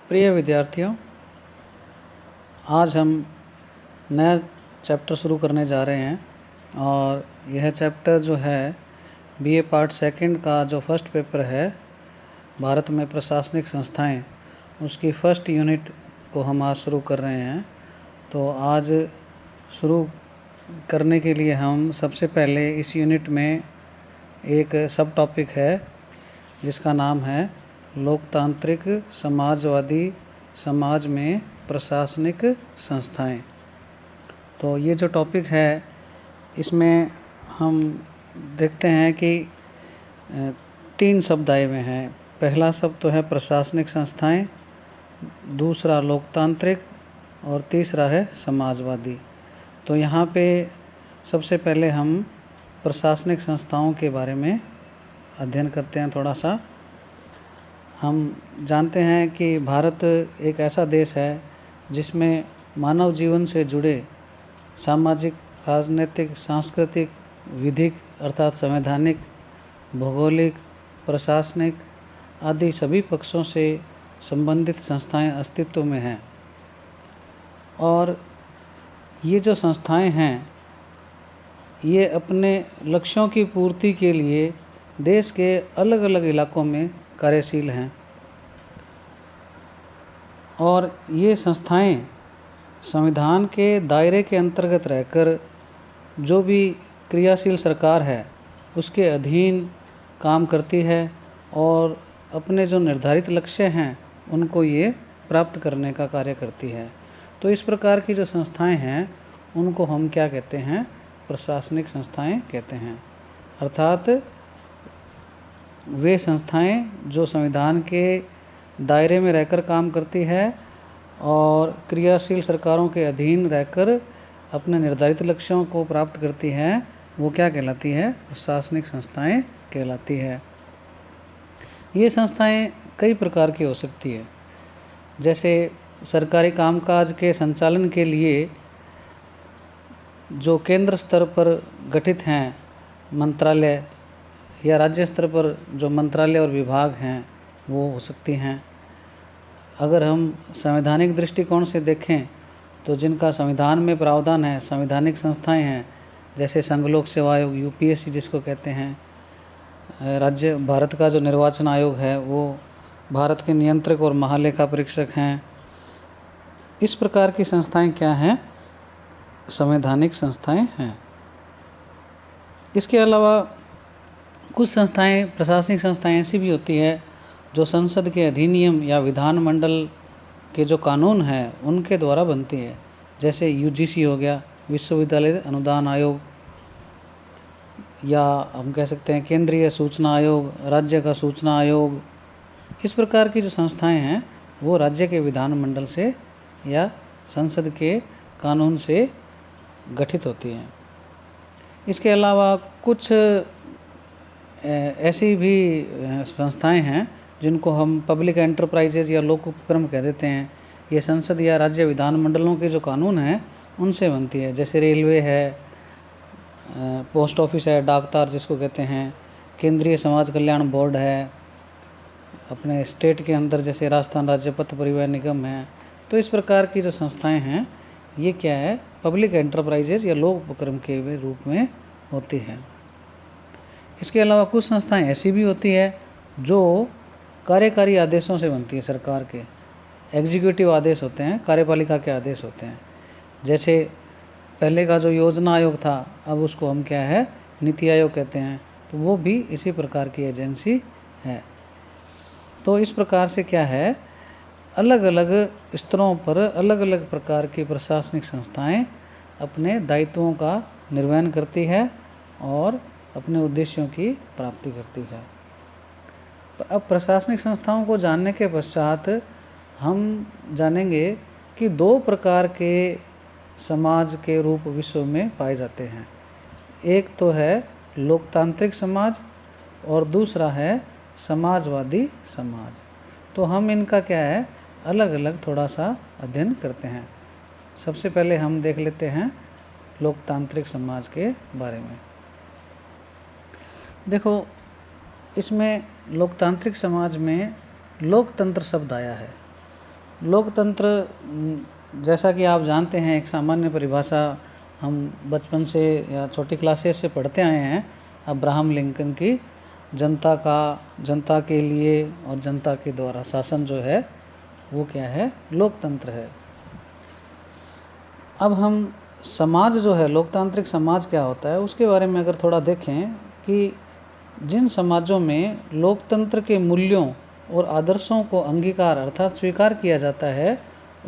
प्रिय विद्यार्थियों, आज हम नया चैप्टर शुरू करने जा रहे हैं और यह चैप्टर जो है बीए पार्ट सेकंड का जो फर्स्ट पेपर है भारत में प्रशासनिक संस्थाएं, उसकी फर्स्ट यूनिट को हम आज शुरू कर रहे हैं। तो आज शुरू करने के लिए हम सबसे पहले इस यूनिट में एक सब टॉपिक है जिसका नाम है लोकतांत्रिक समाजवादी समाज में प्रशासनिक संस्थाएं। तो ये जो टॉपिक है इसमें हम देखते हैं कि 3 शब्द आए हुए हैं। पहला शब्द तो है प्रशासनिक संस्थाएं, दूसरा लोकतांत्रिक और तीसरा है समाजवादी। तो यहाँ पे सबसे पहले हम प्रशासनिक संस्थाओं के बारे में अध्ययन करते हैं थोड़ा सा। हम जानते हैं कि भारत एक ऐसा देश है जिसमें मानव जीवन से जुड़े सामाजिक, राजनीतिक, सांस्कृतिक, विधिक अर्थात संवैधानिक, भौगोलिक, प्रशासनिक आदि सभी पक्षों से संबंधित संस्थाएं अस्तित्व में हैं। और ये जो संस्थाएं हैं ये अपने लक्ष्यों की पूर्ति के लिए देश के अलग अलग इलाकों में कार्यशील हैं और ये संस्थाएं संविधान के दायरे के अंतर्गत रहकर जो भी क्रियाशील सरकार है उसके अधीन काम करती है और अपने जो निर्धारित लक्ष्य हैं उनको ये प्राप्त करने का कार्य करती है। तो इस प्रकार की जो संस्थाएं हैं उनको हम क्या कहते हैं? प्रशासनिक संस्थाएं कहते हैं। अर्थात वे संस्थाएं जो संविधान के दायरे में रहकर काम करती है और क्रियाशील सरकारों के अधीन रहकर अपने निर्धारित लक्ष्यों को प्राप्त करती हैं, वो क्या कहलाती है? प्रशासनिक संस्थाएं कहलाती है। ये संस्थाएं कई प्रकार की हो सकती है। जैसे सरकारी कामकाज के संचालन के लिए जो केंद्र स्तर पर गठित हैं मंत्रालय या राज्य स्तर पर जो मंत्रालय और विभाग हैं वो हो सकती हैं। अगर हम संवैधानिक दृष्टिकोण से देखें तो जिनका संविधान में प्रावधान है, संवैधानिक संस्थाएं हैं, जैसे संघ लोक सेवा आयोग यूपीएससी जिसको कहते हैं, राज्य भारत का जो निर्वाचन आयोग है वो भारत के नियंत्रक और महालेखा परीक्षक हैं। इस प्रकार की संस्थाएं क्या हैं? संवैधानिक संस्थाएं हैं। इसके अलावा कुछ संस्थाएं, प्रशासनिक संस्थाएं ऐसी भी होती है जो संसद के अधिनियम या विधानमंडल के जो कानून हैं उनके द्वारा बनती है। जैसे यूजीसी हो गया, विश्वविद्यालय अनुदान आयोग, या हम कह सकते हैं केंद्रीय सूचना आयोग, राज्य का सूचना आयोग। इस प्रकार की जो संस्थाएं हैं वो राज्य के विधानमंडल से या संसद के कानून से गठित होती हैं। इसके अलावा कुछ ऐसी भी संस्थाएं हैं जिनको हम पब्लिक एंटरप्राइजेज या लोक उपक्रम कह देते हैं। ये संसद या राज्य विधानमंडलों के जो कानून हैं उनसे बनती है। जैसे रेलवे है, पोस्ट ऑफिस है, डाकतार जिसको कहते हैं, केंद्रीय समाज कल्याण बोर्ड है, अपने स्टेट के अंदर जैसे राजस्थान राज्य पथ परिवहन निगम है। तो इस प्रकार की जो संस्थाएं हैं ये क्या है? पब्लिक एंटरप्राइजेज या लोक उपक्रम के रूप में होती हैं। इसके अलावा कुछ संस्थाएं ऐसी भी होती है जो कार्यकारी आदेशों से बनती है। सरकार के एग्जीक्यूटिव आदेश होते हैं, कार्यपालिका के आदेश होते हैं। जैसे पहले का जो योजना आयोग था अब उसको हम क्या है? नीति आयोग कहते हैं। तो वो भी इसी प्रकार की एजेंसी है। तो इस प्रकार से क्या है, अलग अलग स्तरों पर अलग अलग प्रकार की प्रशासनिक संस्थाएं अपने दायित्वों का निर्वहन करती है और अपने उद्देश्यों की प्राप्ति करती है। अब प्रशासनिक संस्थाओं को जानने के पश्चात हम जानेंगे कि 2 प्रकार के समाज के रूप विश्व में पाए जाते हैं। एक तो है लोकतांत्रिक समाज और दूसरा है समाजवादी समाज। तो हम इनका क्या है? अलग अलग थोड़ा सा अध्ययन करते हैं। सबसे पहले हम देख लेते हैं लोकतांत्रिक समाज के बारे में। देखो, इसमें लोकतांत्रिक समाज में लोकतंत्र शब्द आया है लोकतंत्र जैसा कि आप जानते हैं, एक सामान्य परिभाषा हम बचपन से या छोटी क्लासेस से पढ़ते आए हैं अब्राहम लिंकन की, जनता के लिए और जनता के द्वारा शासन जो है वो क्या है, लोकतंत्र है। अब हम समाज जो है, लोकतांत्रिक समाज क्या होता है उसके बारे में अगर थोड़ा देखें कि जिन समाजों में लोकतंत्र के मूल्यों और आदर्शों को अंगीकार अर्थात स्वीकार किया जाता है,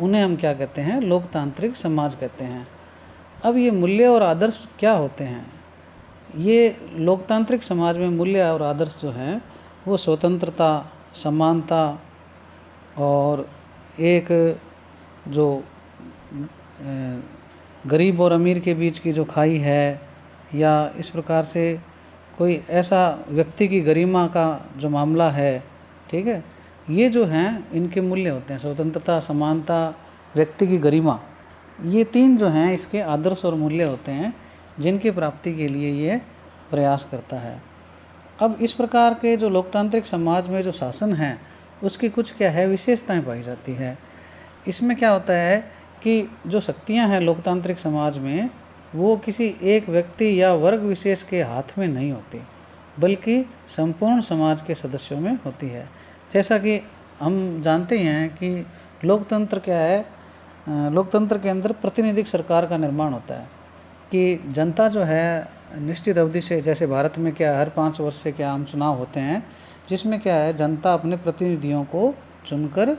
उन्हें हम क्या कहते हैं, लोकतांत्रिक समाज कहते हैं। अब ये मूल्य और आदर्श क्या होते हैं? ये लोकतांत्रिक समाज में मूल्य और आदर्श जो हैं वो स्वतंत्रता, समानता और एक जो गरीब और अमीर के बीच की जो खाई है, या इस प्रकार से कोई ऐसा व्यक्ति की गरिमा का जो मामला है, ठीक है, ये जो हैं इनके मूल्य होते हैं। स्वतंत्रता, समानता, व्यक्ति की गरिमा, ये तीन जो हैं इसके आदर्श और मूल्य होते हैं जिनकी प्राप्ति के लिए ये प्रयास करता है। अब इस प्रकार के जो लोकतांत्रिक समाज में जो शासन है उसकी कुछ क्या है, विशेषताएं पाई जाती है। इसमें क्या होता है कि जो शक्तियां हैं लोकतांत्रिक समाज में वो किसी एक व्यक्ति या वर्ग विशेष के हाथ में नहीं होती, बल्कि संपूर्ण समाज के सदस्यों में होती है। जैसा कि हम जानते हैं कि लोकतंत्र क्या है, लोकतंत्र के अंदर प्रतिनिधिक सरकार का निर्माण होता है कि जनता जो है निश्चित अवधि से, जैसे भारत में क्या हर 5 वर्ष से क्या आम चुनाव होते हैं, जिसमें क्या है जनता अपने प्रतिनिधियों को चुनकर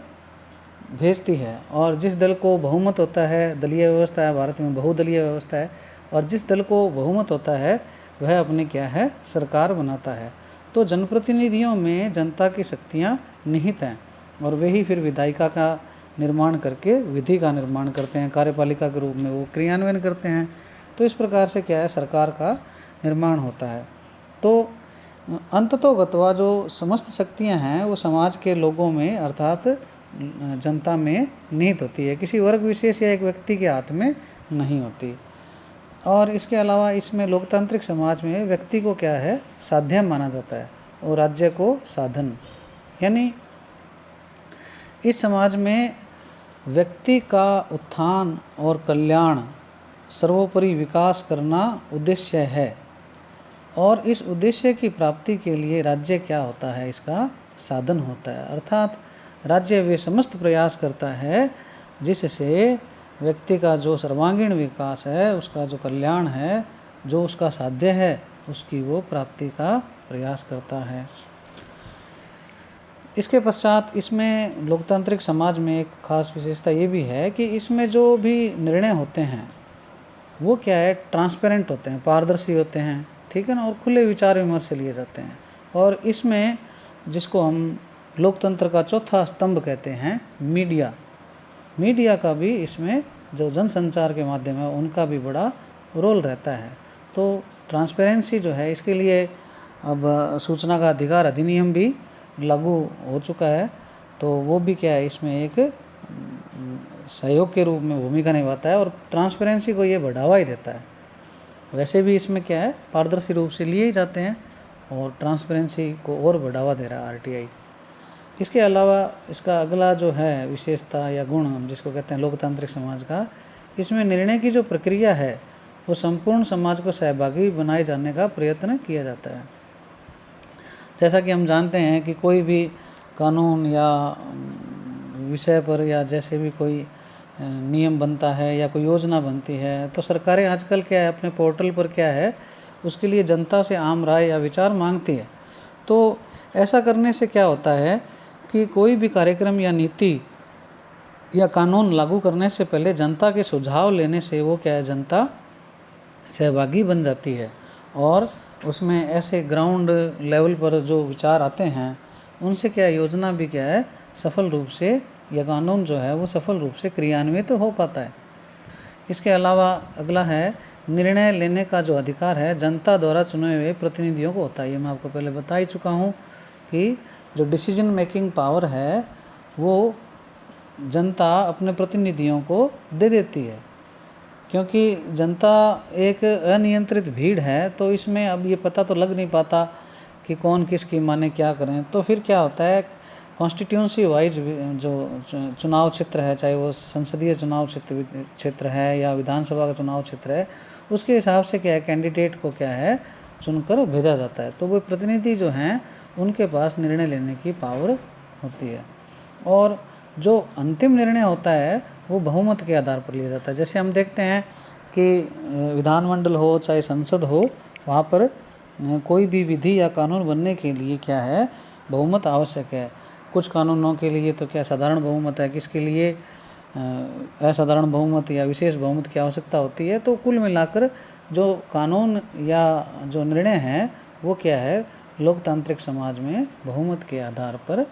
भेजती है, और जिस दल को बहुमत होता है, दलीय व्यवस्था है भारत में, बहुदलीय व्यवस्था है, और जिस दल को बहुमत होता है वह अपनी क्या है, सरकार बनाता है। तो जनप्रतिनिधियों में जनता की शक्तियाँ निहित हैं और वे ही फिर विधायिका का निर्माण करके विधि का निर्माण करते हैं, कार्यपालिका के रूप में वो क्रियान्वयन करते हैं। तो इस प्रकार से क्या है, सरकार का निर्माण होता है। तो अंततोगत्वा जो समस्त शक्तियां हैं वो समाज के लोगों में अर्थात जनता में निहित होती है, किसी वर्ग विशेष या एक व्यक्ति के हाथ में नहीं होती। और इसके अलावा इसमें लोकतांत्रिक समाज में व्यक्ति को क्या है, साध्य माना जाता है और राज्य को साधन। यानी इस समाज में व्यक्ति का उत्थान और कल्याण, सर्वोपरि विकास करना उद्देश्य है, और इस उद्देश्य की प्राप्ति के लिए राज्य क्या होता है, इसका साधन होता है। अर्थात राज्य वे समस्त प्रयास करता है जिससे व्यक्ति का जो सर्वांगीण विकास है, उसका जो कल्याण है, जो उसका साध्य है, उसकी वो प्राप्ति का प्रयास करता है। इसके पश्चात इसमें लोकतांत्रिक समाज में एक खास विशेषता ये भी है कि इसमें जो भी निर्णय होते हैं वो क्या है, ट्रांसपेरेंट होते हैं, पारदर्शी होते हैं, ठीक है ना, और खुले विचार विमर्श से लिए जाते हैं। और इसमें जिसको हम लोकतंत्र का चौथा स्तंभ कहते हैं, मीडिया का भी इसमें जो जनसंचार के माध्यम है उनका भी बड़ा रोल रहता है। तो ट्रांसपेरेंसी जो है, इसके लिए अब सूचना का अधिकार अधिनियम भी लागू हो चुका है, तो वो भी क्या है, इसमें एक सहयोग के रूप में भूमिका निभाता है और ट्रांसपेरेंसी को ये बढ़ावा ही देता है। वैसे भी इसमें क्या है, पारदर्शी रूप से लिए ही जाते हैं और ट्रांसपेरेंसी को और बढ़ावा दे रहा है आरटीआई। इसके अलावा इसका अगला जो है विशेषता या गुण हम जिसको कहते हैं लोकतांत्रिक समाज का, इसमें निर्णय की जो प्रक्रिया है वो संपूर्ण समाज को सहभागी बनाए जाने का प्रयत्न किया जाता है। जैसा कि हम जानते हैं कि कोई भी कानून या विषय पर या जैसे भी कोई नियम बनता है या कोई योजना बनती है, तो सरकारें आजकल क्या है, अपने पोर्टल पर क्या है, उसके लिए जनता से आम राय या विचार मांगती है। तो ऐसा करने से क्या होता है कि कोई भी कार्यक्रम या नीति या कानून लागू करने से पहले जनता के सुझाव लेने से वो क्या है, जनता सहभागी बन जाती है, और उसमें ऐसे ग्राउंड लेवल पर जो विचार आते हैं उनसे क्या योजना भी क्या है, सफल रूप से या कानून जो है वो सफल रूप से क्रियान्वित तो हो पाता है। इसके अलावा अगला है, निर्णय लेने का जो अधिकार है जनता द्वारा चुने हुए प्रतिनिधियों को होता है। ये मैं आपको पहले बता ही चुका हूँ कि जो डिसीजन मेकिंग पावर है वो जनता अपने प्रतिनिधियों को दे देती है, क्योंकि जनता एक अनियंत्रित भीड़ है, तो इसमें अब ये पता तो लग नहीं पाता कि कौन किसकी माने क्या करें। तो फिर क्या होता है, कॉन्स्टिट्यूंसी वाइज जो चुनाव क्षेत्र है, चाहे वो संसदीय चुनाव क्षेत्र है या विधानसभा का चुनाव क्षेत्र है, उसके हिसाब से क्या है कैंडिडेट को क्या है चुनकर भेजा जाता है। तो वो प्रतिनिधि जो हैं उनके पास निर्णय लेने की पावर होती है, और जो अंतिम निर्णय होता है वो बहुमत के आधार पर लिया जाता है। जैसे हम देखते हैं कि विधानमंडल हो चाहे संसद हो, वहाँ पर कोई भी विधि या कानून बनने के लिए क्या है बहुमत आवश्यक है। कुछ कानूनों के लिए तो क्या साधारण बहुमत है, किसके लिए असाधारण बहुमत या विशेष बहुमत की आवश्यकता होती है। तो कुल मिलाकर जो कानून या जो निर्णय हैं वो क्या है लोकतांत्रिक समाज में बहुमत के आधार पर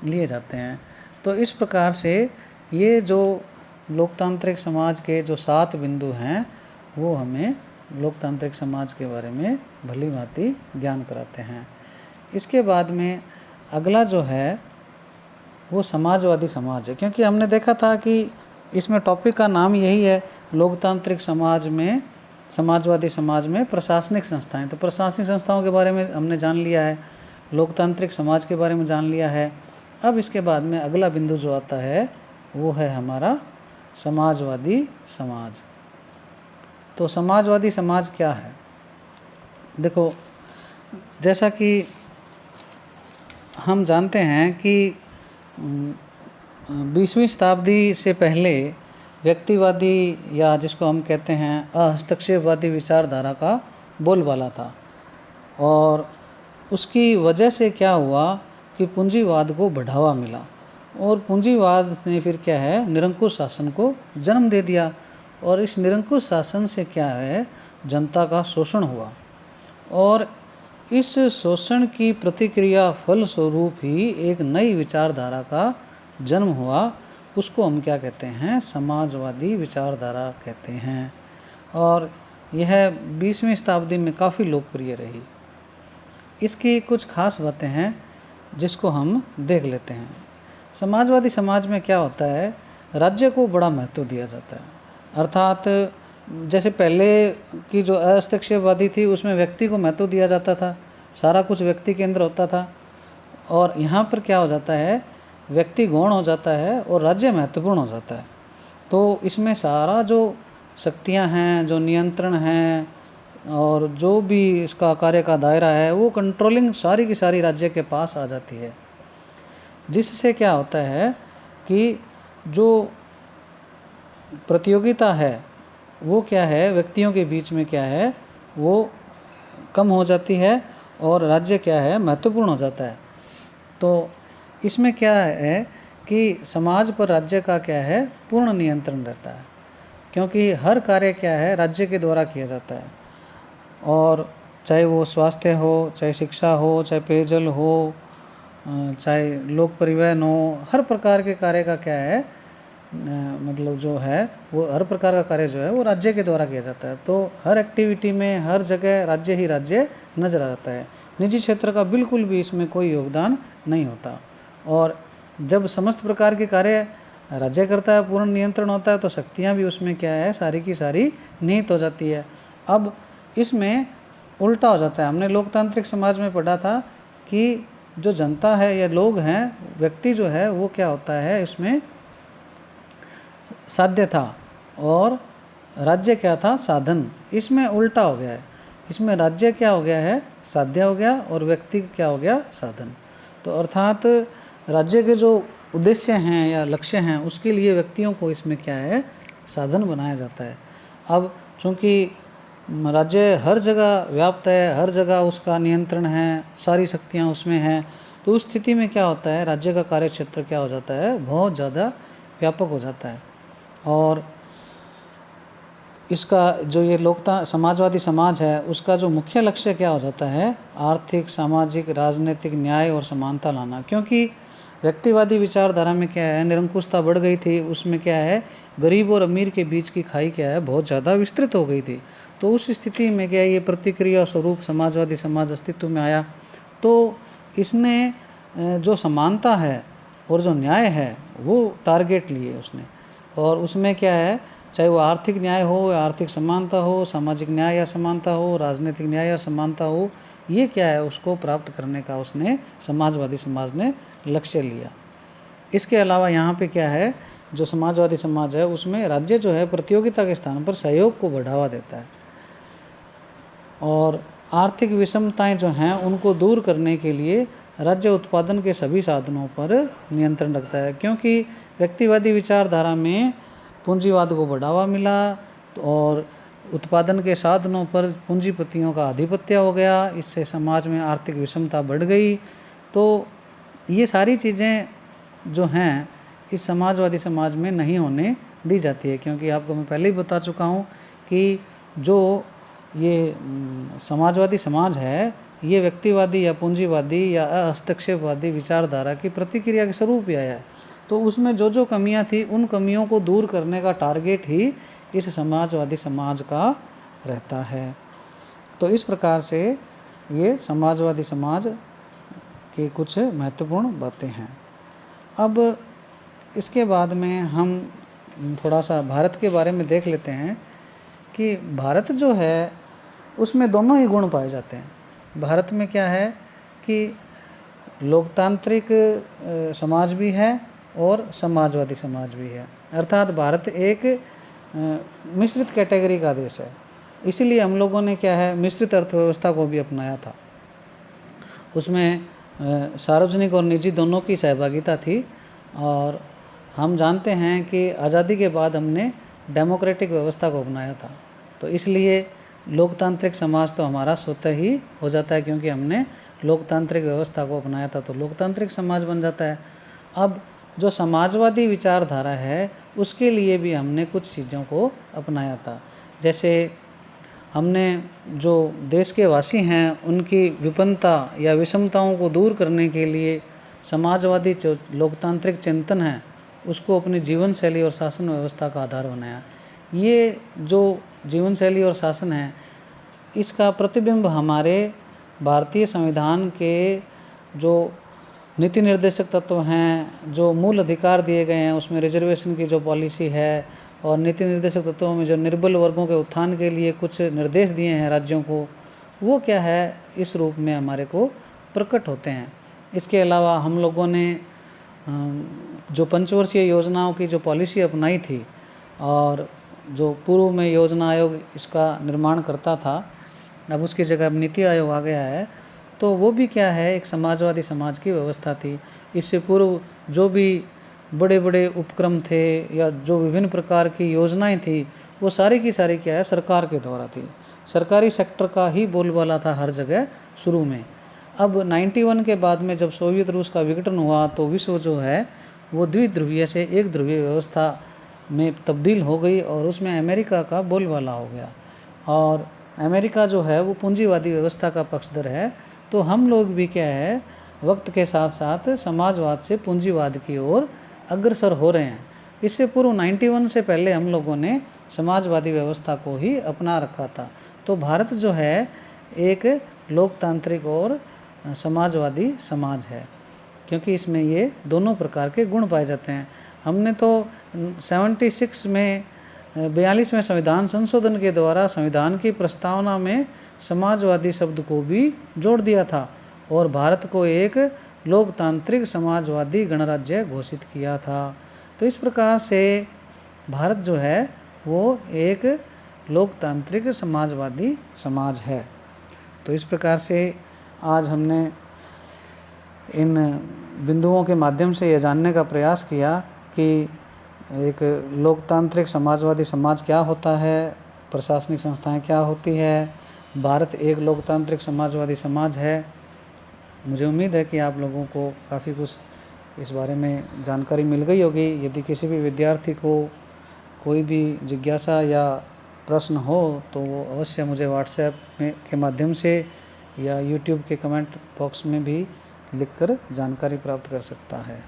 लिए जाते हैं। तो इस प्रकार से ये जो लोकतांत्रिक समाज के जो 7 बिंदु हैं वो हमें लोकतांत्रिक समाज के बारे में भली भांति ज्ञान कराते हैं। इसके बाद में अगला जो है वो समाजवादी समाज है, क्योंकि हमने देखा था कि इसमें टॉपिक का नाम यही है लोकतांत्रिक समाज में, समाजवादी समाज में प्रशासनिक संस्थाएं। तो प्रशासनिक संस्थाओं के बारे में हमने जान लिया है, लोकतांत्रिक समाज के बारे में जान लिया है। अब इसके बाद में अगला बिंदु जो आता है वो है हमारा समाजवादी समाज। तो समाजवादी समाज क्या है? देखो, जैसा कि हम जानते हैं कि 20वीं शताब्दी से पहले व्यक्तिवादी या जिसको हम कहते हैं अहस्तक्षेपवादी विचारधारा का बोलबाला था, और उसकी वजह से क्या हुआ कि पूंजीवाद को बढ़ावा मिला, और पूंजीवाद ने फिर क्या है निरंकुश शासन को जन्म दे दिया, और इस निरंकुश शासन से क्या है जनता का शोषण हुआ, और इस शोषण की प्रतिक्रिया फलस्वरूप ही एक नई विचारधारा का जन्म हुआ। उसको हम क्या कहते हैं समाजवादी विचारधारा कहते हैं, और यह 20वीं शताब्दी में काफ़ी लोकप्रिय रही। इसकी कुछ खास बातें हैं जिसको हम देख लेते हैं। समाजवादी समाज में क्या होता है, राज्य को बड़ा महत्व दिया जाता है, अर्थात जैसे पहले की जो हस्तक्षेपवादी थी उसमें व्यक्ति को महत्व दिया जाता था, सारा कुछ व्यक्ति के अंदर होता था, और यहाँ पर क्या हो जाता है व्यक्ति गौण हो जाता है और राज्य महत्वपूर्ण हो जाता है। तो इसमें सारा जो शक्तियाँ हैं, जो नियंत्रण हैं, और जो भी इसका कार्य का दायरा है वो कंट्रोलिंग सारी की सारी राज्य के पास आ जाती है, जिससे क्या होता है कि जो प्रतियोगिता है वो क्या है व्यक्तियों के बीच में क्या है वो कम हो जाती है, और राज्य क्या है महत्वपूर्ण हो जाता है। तो इसमें क्या है कि समाज पर राज्य का क्या है पूर्ण नियंत्रण रहता है, क्योंकि हर कार्य क्या है राज्य के द्वारा किया जाता है, और चाहे वो स्वास्थ्य हो, चाहे शिक्षा हो, चाहे पेयजल हो, चाहे लोक परिवहन हो, हर प्रकार के कार्य का क्या है मतलब जो है वो हर प्रकार का कार्य जो है वो राज्य के द्वारा किया जाता है। तो हर एक्टिविटी में हर जगह राज्य ही राज्य नजर आता है, निजी क्षेत्र का बिल्कुल भी इसमें कोई योगदान नहीं होता। और जब समस्त प्रकार के कार्य राज्य करता है, पूर्ण नियंत्रण होता है, तो शक्तियाँ भी उसमें क्या है सारी की सारी निहित हो जाती है। अब इसमें उल्टा हो जाता है। हमने लोकतांत्रिक समाज में पढ़ा था कि जो जनता है या लोग हैं, व्यक्ति जो है वो क्या होता है इसमें साध्य था, और राज्य क्या था साधन। इसमें उल्टा हो गया है, इसमें राज्य क्या हो गया है साध्य हो गया, और व्यक्ति क्या हो गया साधन। तो अर्थात राज्य के जो उद्देश्य हैं या लक्ष्य हैं उसके लिए व्यक्तियों को इसमें क्या है साधन बनाया जाता है। अब चूँकि राज्य हर जगह व्याप्त है, हर जगह उसका नियंत्रण है, सारी शक्तियाँ उसमें हैं, तो उस स्थिति में क्या होता है राज्य का कार्य क्षेत्र क्या हो जाता है बहुत ज़्यादा व्यापक हो जाता है। और इसका जो ये समाजवादी समाज है उसका जो मुख्य लक्ष्य क्या हो जाता है आर्थिक, सामाजिक, राजनीतिक न्याय और समानता लाना। क्योंकि व्यक्तिवादी विचारधारा में क्या है निरंकुशता बढ़ गई थी, उसमें क्या है गरीब और अमीर के बीच की खाई क्या है बहुत ज़्यादा विस्तृत हो गई थी। तो उस स्थिति में क्या ये प्रतिक्रिया स्वरूप समाजवादी समाज अस्तित्व में आया। तो इसने जो समानता है और जो न्याय है वो टारगेट लिए उसने, और उसमें क्या है चाहे वो आर्थिक न्याय हो या आर्थिक समानता हो, सामाजिक न्याय या समानता हो, राजनीतिक न्याय या समानता हो, ये क्या है उसको प्राप्त करने का उसने समाजवादी समाज ने लक्ष्य लिया। इसके अलावा यहाँ पे क्या है, जो समाजवादी समाज है उसमें राज्य जो है प्रतियोगिता के स्थान पर सहयोग को बढ़ावा देता है और आर्थिक विषमताएं जो हैं उनको दूर करने के लिए राज्य उत्पादन के सभी साधनों पर नियंत्रण रखता है। क्योंकि व्यक्तिवादी विचारधारा में पूंजीवाद को बढ़ावा मिला और उत्पादन के साधनों पर पूंजीपतियों का आधिपत्य हो गया, इससे समाज में आर्थिक विषमता बढ़ गई। तो ये सारी चीज़ें जो हैं इस समाजवादी समाज में नहीं होने दी जाती है, क्योंकि आपको मैं पहले ही बता चुका हूँ कि जो ये समाजवादी समाज है ये व्यक्तिवादी या पूंजीवादी या हस्तक्षेपवादी विचारधारा की प्रतिक्रिया के स्वरूप ही आया है। तो उसमें जो जो कमियां थी उन कमियों को दूर करने का टारगेट ही इस समाजवादी समाज का रहता है। तो इस प्रकार से ये समाजवादी समाज की कुछ महत्वपूर्ण बातें हैं। अब इसके बाद में हम थोड़ा सा भारत के बारे में देख लेते हैं कि भारत जो है उसमें दोनों ही गुण पाए जाते हैं। भारत में क्या है कि लोकतांत्रिक समाज भी है और समाजवादी समाज भी है, अर्थात भारत एक मिश्रित कैटेगरी का देश है। इसीलिए हम लोगों ने क्या है मिश्रित अर्थव्यवस्था को भी अपनाया था। उसमें सार्वजनिक और निजी दोनों की सहभागिता थी और हम जानते हैं कि आज़ादी के बाद हमने डेमोक्रेटिक व्यवस्था को अपनाया था। तो इसलिए लोकतांत्रिक समाज तो हमारा स्वतः ही हो जाता है, क्योंकि हमने लोकतांत्रिक व्यवस्था को अपनाया था तो लोकतांत्रिक समाज बन जाता है। अब जो समाजवादी विचारधारा है उसके लिए भी हमने कुछ चीज़ों को अपनाया था। जैसे हमने जो देश के वासी हैं उनकी विपन्नता या विषमताओं को दूर करने के लिए समाजवादी जो लोकतांत्रिक चिंतन है उसको अपनी जीवन शैली और शासन व्यवस्था का आधार बनाया। ये जो जीवन शैली और शासन है इसका प्रतिबिंब हमारे भारतीय संविधान के जो नीति निर्देशक तत्व हैं, जो मूल अधिकार दिए गए हैं, उसमें रिजर्वेशन की जो पॉलिसी है और नीति निर्देशक तत्वों में जो निर्बल वर्गों के उत्थान के लिए कुछ निर्देश दिए हैं राज्यों को, वो क्या है इस रूप में हमारे को प्रकट होते हैं। इसके अलावा हम लोगों ने जो पंचवर्षीय योजनाओं की जो पॉलिसी अपनाई थी और जो पूर्व में योजना आयोग इसका निर्माण करता था, अब उसकी जगह अब नीति आयोग आ गया है, तो वो भी क्या है एक समाजवादी समाज की व्यवस्था थी। इससे पूर्व जो भी बड़े बड़े उपक्रम थे या जो विभिन्न प्रकार की योजनाएं थी वो सारी की सारी क्या है सरकार के द्वारा थी। सरकारी सेक्टर का ही बोलबाला था हर जगह शुरू में। अब 91 के बाद में जब सोवियत रूस का विघटन हुआ तो विश्व जो है वो द्विध्रुवीय से एक ध्रुवीय व्यवस्था में तब्दील हो गई और उसमें अमेरिका का बोलबाला हो गया और अमेरिका जो है वो पूंजीवादी व्यवस्था का पक्षधर है। तो हम लोग भी क्या है वक्त के साथ साथ समाजवाद से पूंजीवाद की ओर अग्रसर हो रहे हैं। इससे पूर्व 91 से पहले हम लोगों ने समाजवादी व्यवस्था को ही अपना रखा था। तो भारत जो है एक लोकतांत्रिक और समाजवादी समाज है, क्योंकि इसमें ये दोनों प्रकार के गुण पाए जाते हैं। हमने तो 76 में 42वें संविधान संशोधन के द्वारा संविधान की प्रस्तावना में समाजवादी शब्द को भी जोड़ दिया था और भारत को एक लोकतांत्रिक समाजवादी गणराज्य घोषित किया था। तो इस प्रकार से भारत जो है वो एक लोकतांत्रिक समाजवादी समाज है। तो इस प्रकार से आज हमने इन बिंदुओं के माध्यम से यह जानने का प्रयास किया कि एक लोकतांत्रिक समाजवादी समाज क्या होता है, प्रशासनिक संस्थाएं क्या होती है, भारत एक लोकतांत्रिक समाजवादी समाज है। मुझे उम्मीद है कि आप लोगों को काफ़ी कुछ इस बारे में जानकारी मिल गई होगी। यदि किसी भी विद्यार्थी को कोई भी जिज्ञासा या प्रश्न हो तो वो अवश्य मुझे व्हाट्सएप में के माध्यम से या यूट्यूब के कमेंट बॉक्स में भी लिखकर जानकारी प्राप्त कर सकता है।